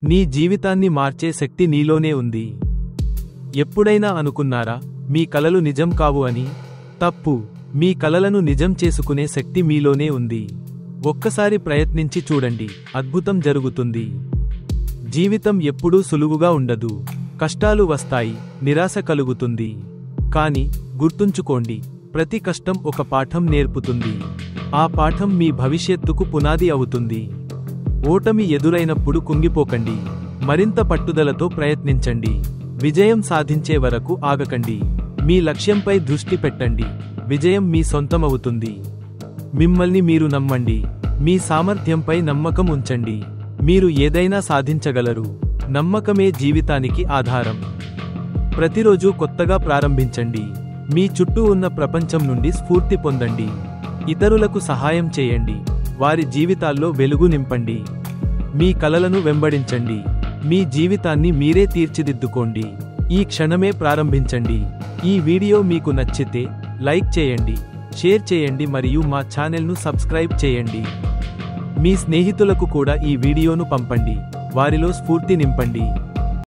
నీ జీవితాన్ని మార్చే శక్తి నీలోనే ఉంది. ఎప్పుడైనా అనుకున్నారా మీ కలలు నిజం కావు అని? తప్పు. మీ కలలను నిజం చేసుకునే శక్తి మీలోనే ఉంది. ఒక్కసారి ప్రయత్నించి చూడండి, అద్భుతం జరుగుతుంది. జీవితం ఎప్పుడూ సులువుగా ఉండదు. కష్టాలు వస్తాయి, నిరాశ కలుగుతుంది. కానీ గుర్తుంచుకోండి, ప్రతి కష్టం ఒక పాఠం నేర్పుతుంది. ఆ పాఠం మీ భవిష్యత్తుకు పునాది అవుతుంది. ఓటమి ఎదురైనప్పుడు కుంగిపోకండి. మరింత పట్టుదలతో ప్రయత్నించండి. విజయం సాధించే వరకు ఆగకండి. మీ లక్ష్యంపై దృష్టి పెట్టండి. విజయం మీ సొంతమవుతుంది. మిమ్మల్ని మీరు నమ్మండి. మీ సామర్థ్యంపై నమ్మకం ఉంచండి. మీరు ఏదైనా సాధించగలరు. నమ్మకమే జీవితానికి ఆధారం. ప్రతిరోజు కొత్తగా ప్రారంభించండి. మీ చుట్టూ ఉన్న ప్రపంచం నుండి స్ఫూర్తి పొందండి. ఇతరులకు సహాయం చేయండి. వారి జీవితాల్లో వెలుగు నింపండి. మీ కలలను వెంబడించండి. మీ జీవితాన్ని మీరే తీర్చిదిద్దుకోండి. ఈ క్షణమే ప్రారంభించండి. ఈ వీడియో మీకు నచ్చితే లైక్ చేయండి, షేర్ చేయండి మరియు మా ఛానల్ను సబ్స్క్రైబ్ చేయండి. మీ స్నేహితులకు కూడా ఈ వీడియోను పంపండి. వారిలో స్ఫూర్తి నింపండి.